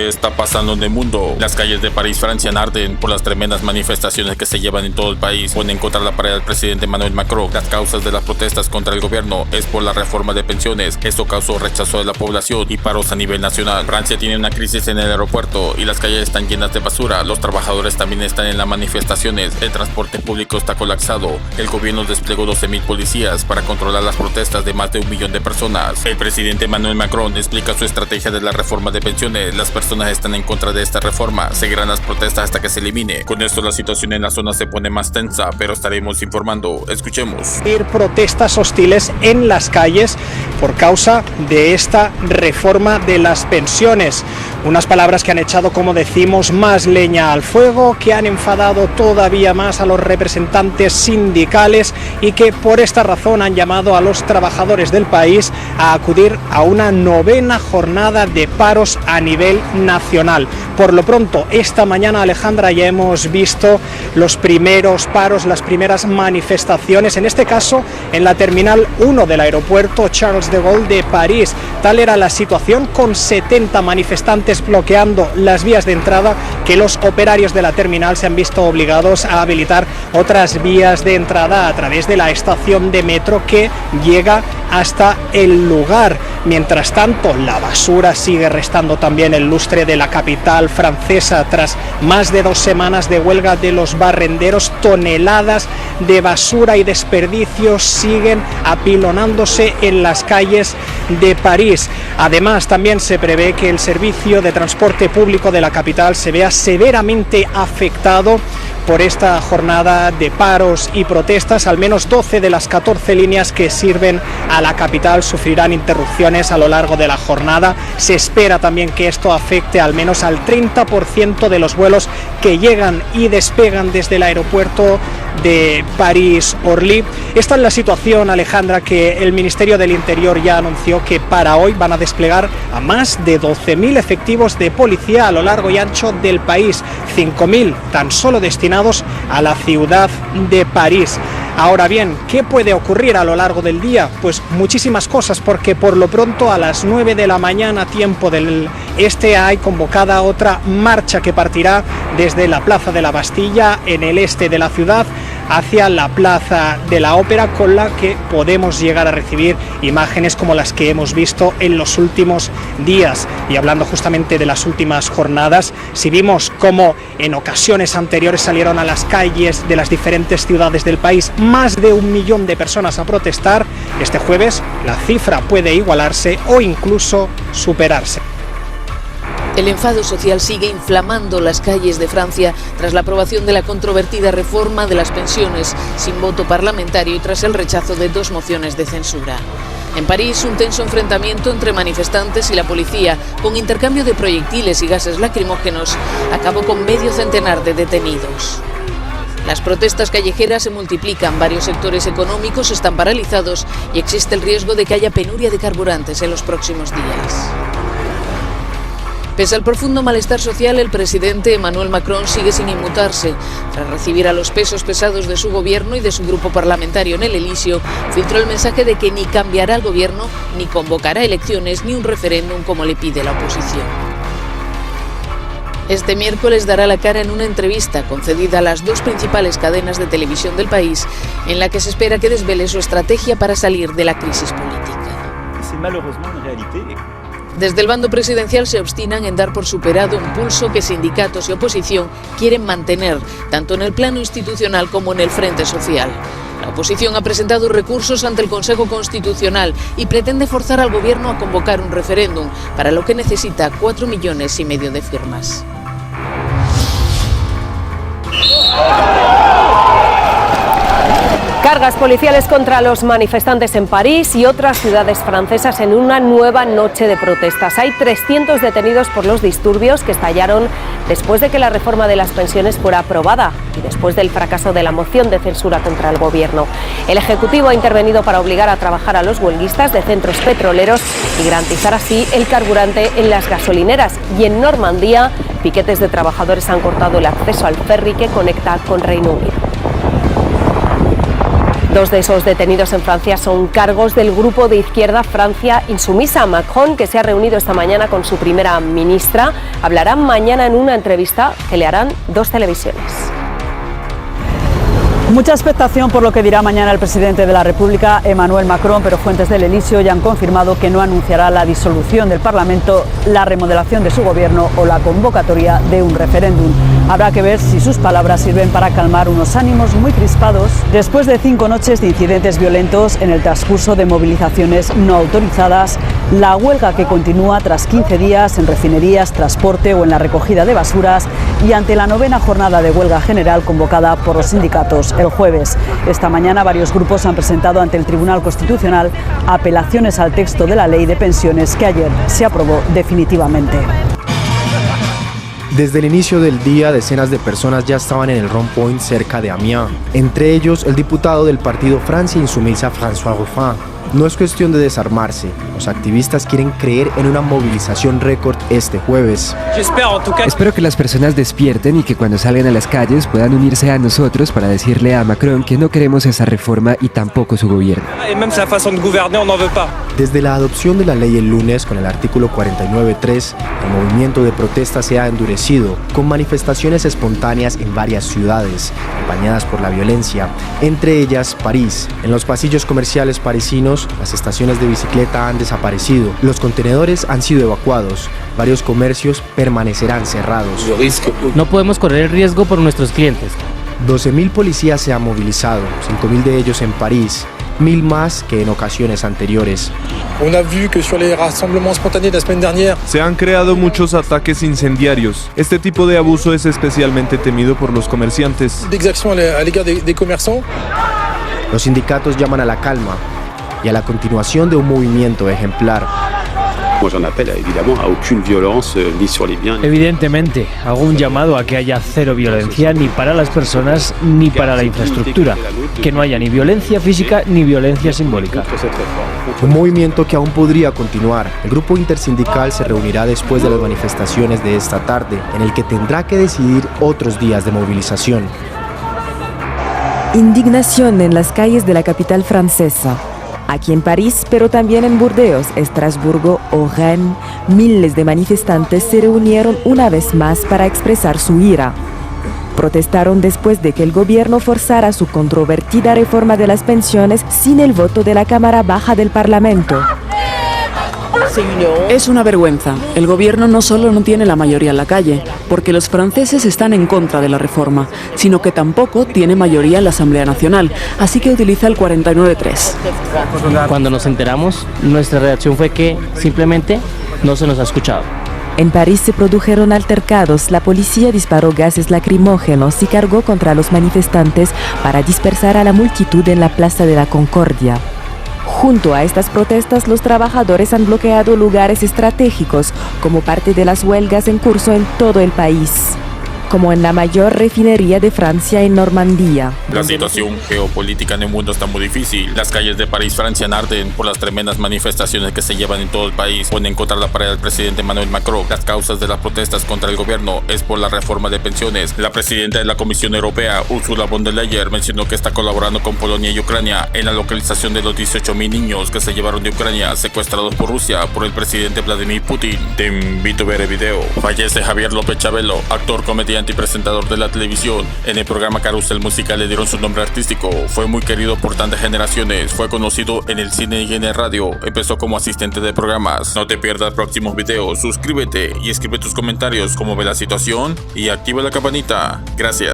¿Qué está pasando en el mundo? Las calles de París, Francia, arden por las tremendas manifestaciones que se llevan en todo el país. Ponen contra la pared al presidente Emmanuel Macron. Las causas de las protestas contra el gobierno es por la reforma de pensiones. Esto causó rechazo de la población y paros a nivel nacional. Francia tiene una crisis en el aeropuerto y las calles están llenas de basura. Los trabajadores también están en las manifestaciones. El transporte público está colapsado. El gobierno desplegó 12.000 policías para controlar las protestas de más de 1 millón de personas. El presidente Emmanuel Macron explica su estrategia de la reforma de pensiones. Las personas están en contra de esta reforma. Seguirán las protestas hasta que se elimine. Con esto la situación en la zona se pone más tensa, pero estaremos informando. Escuchemos. Protestas hostiles en las calles por causa de esta reforma de las pensiones. Unas palabras que han echado, como decimos, más leña al fuego, que han enfadado todavía más a los representantes sindicales y que por esta razón han llamado a los trabajadores del país a acudir a una 9ª jornada de paros a nivel nacional. Por lo pronto, esta mañana, Alejandra, ya hemos visto los primeros paros, las primeras manifestaciones, en este caso en la Terminal 1 del aeropuerto Charles de Gaulle de París. Tal era la situación, con 70 manifestantes bloqueando las vías de entrada, que los operarios de la terminal se han visto obligados a habilitar otras vías de entrada a través de la estación de metro que llega hasta el lugar. Mientras tanto, la basura sigue restando también el lustre de la capital francesa. Tras más de 2 semanas de huelga de los barrenderos, toneladas de basura y desperdicios siguen apilonándose en las calles de París. Además, también se prevé que el servicio de transporte público de la capital se vea severamente afectado por esta jornada de paros y protestas. Al menos 12 de las 14 líneas que sirven a la capital sufrirán interrupciones a lo largo de la jornada. Se espera también que esto afecte al menos al 30% de los vuelos que llegan y despegan desde el aeropuerto de París-Orly. Esta es la situación, Alejandra, que el Ministerio del Interior ya anunció que para hoy van a desplegar a más de 12.000 efectivos de policía a lo largo y ancho del país, 5.000 tan solo destinados a la ciudad de París. Ahora bien, ¿qué puede ocurrir a lo largo del día? Pues muchísimas cosas, porque por lo pronto a las 9 de la mañana, tiempo del este, hay convocada otra marcha que partirá desde la Plaza de la Bastilla, en el este de la ciudad, hacia la Plaza de la Ópera, con la que podemos llegar a recibir imágenes como las que hemos visto en los últimos días. Y hablando justamente de las últimas jornadas, si vimos cómo en ocasiones anteriores salieron a las calles de las diferentes ciudades del país más de 1 millón de personas a protestar, este jueves la cifra puede igualarse o incluso superarse. El enfado social sigue inflamando las calles de Francia tras la aprobación de la controvertida reforma de las pensiones sin voto parlamentario y tras el rechazo de 2 mociones de censura. En París, un tenso enfrentamiento entre manifestantes y la policía, con intercambio de proyectiles y gases lacrimógenos, acabó con medio centenar de detenidos. Las protestas callejeras se multiplican, varios sectores económicos están paralizados y existe el riesgo de que haya penuria de carburantes en los próximos días. Pese al profundo malestar social, el presidente Emmanuel Macron sigue sin inmutarse. Tras recibir a los pesos pesados de su gobierno y de su grupo parlamentario en el Elíseo, filtró el mensaje de que ni cambiará el gobierno, ni convocará elecciones, ni un referéndum como le pide la oposición. Este miércoles dará la cara en una entrevista concedida a las 2 principales cadenas de televisión del país, en la que se espera que desvele su estrategia para salir de la crisis política. Desde el bando presidencial se obstinan en dar por superado un pulso que sindicatos y oposición quieren mantener, tanto en el plano institucional como en el frente social. La oposición ha presentado recursos ante el Consejo Constitucional y pretende forzar al gobierno a convocar un referéndum, para lo que necesita 4,5 millones de firmas. Cargas policiales contra los manifestantes en París y otras ciudades francesas en una nueva noche de protestas. Hay 300 detenidos por los disturbios que estallaron después de que la reforma de las pensiones fuera aprobada y después del fracaso de la moción de censura contra el gobierno. El Ejecutivo ha intervenido para obligar a trabajar a los huelguistas de centros petroleros y garantizar así el carburante en las gasolineras. Y en Normandía, piquetes de trabajadores han cortado el acceso al ferry que conecta con Reino Unido. Dos de esos detenidos en Francia son cargos del grupo de izquierda Francia Insumisa. Macron, que se ha reunido esta mañana con su primera ministra, hablará mañana en una entrevista que le harán 2 televisiones. Mucha expectación por lo que dirá mañana el presidente de la República, Emmanuel Macron, pero fuentes del Elíseo ya han confirmado que no anunciará la disolución del Parlamento, la remodelación de su gobierno o la convocatoria de un referéndum. Habrá que ver si sus palabras sirven para calmar unos ánimos muy crispados después de 5 noches de incidentes violentos en el transcurso de movilizaciones no autorizadas, la huelga que continúa tras 15 días en refinerías, transporte o en la recogida de basuras y ante la 9ª jornada de huelga general convocada por los sindicatos el jueves. Esta mañana varios grupos han presentado ante el Tribunal Constitucional apelaciones al texto de la ley de pensiones que ayer se aprobó definitivamente. Desde el inicio del día, decenas de personas ya estaban en el Rond-Point cerca de Amiens, entre ellos el diputado del partido Francia Insumisa, François Ruffin. No es cuestión de desarmarse, los activistas quieren creer en una movilización récord este jueves. Espero que las personas despierten y que cuando salgan a las calles puedan unirse a nosotros para decirle a Macron que no queremos esa reforma y tampoco su gobierno. Desde la adopción de la ley el lunes con el artículo 49.3, el movimiento de protesta se ha endurecido, con manifestaciones espontáneas en varias ciudades, acompañadas por la violencia, entre ellas París. En los pasillos comerciales parisinos, las estaciones de bicicleta han desaparecido, los contenedores han sido evacuados, varios comercios permanecerán cerrados. No podemos correr el riesgo por nuestros clientes. 12.000 policías se han movilizado, 5.000 de ellos en París, 1.000 más que en ocasiones anteriores. Se han creado muchos ataques incendiarios. Este tipo de abuso es especialmente temido por los comerciantes. Los sindicatos llaman a la calma y a la continuación de un movimiento ejemplar. Evidentemente, hago un llamado a que haya cero violencia ni para las personas ni para la infraestructura, que no haya ni violencia física ni violencia simbólica. Un movimiento que aún podría continuar. El grupo intersindical se reunirá después de las manifestaciones de esta tarde, en el que tendrá que decidir otros días de movilización. Indignación en las calles de la capital francesa. Aquí en París, pero también en Burdeos, Estrasburgo o Rennes, miles de manifestantes se reunieron una vez más para expresar su ira. Protestaron después de que el gobierno forzara su controvertida reforma de las pensiones sin el voto de la Cámara Baja del Parlamento. Es una vergüenza. El gobierno no solo no tiene la mayoría en la calle, porque los franceses están en contra de la reforma, sino que tampoco tiene mayoría en la Asamblea Nacional, así que utiliza el 49.3. Cuando nos enteramos, nuestra reacción fue que simplemente no se nos ha escuchado. En París se produjeron altercados, la policía disparó gases lacrimógenos y cargó contra los manifestantes para dispersar a la multitud en la Plaza de la Concordia. Junto a estas protestas, los trabajadores han bloqueado lugares estratégicos como parte de las huelgas en curso en todo el país, como en la mayor refinería de Francia en Normandía. La situación geopolítica en el mundo está muy difícil. Las calles de París, Francia, arden por las tremendas manifestaciones que se llevan en todo el país. Ponen contra la pared al presidente Emmanuel Macron. Las causas de las protestas contra el gobierno es por la reforma de pensiones. La presidenta de la Comisión Europea, Ursula von der Leyen, mencionó que está colaborando con Polonia y Ucrania en la localización de los 18.000 niños que se llevaron de Ucrania, secuestrados por Rusia por el presidente Vladimir Putin. Te invito a ver el video. Fallece Javier López Chabelo, actor, comediante y presentador de la televisión. En el programa Carrusel Musical le dieron su nombre artístico. Fue muy querido por tantas generaciones. Fue conocido en el cine y en el radio. Empezó como asistente de programas. No te pierdas próximos videos. Suscríbete y escribe tus comentarios cómo ve la situación y activa la campanita. Gracias.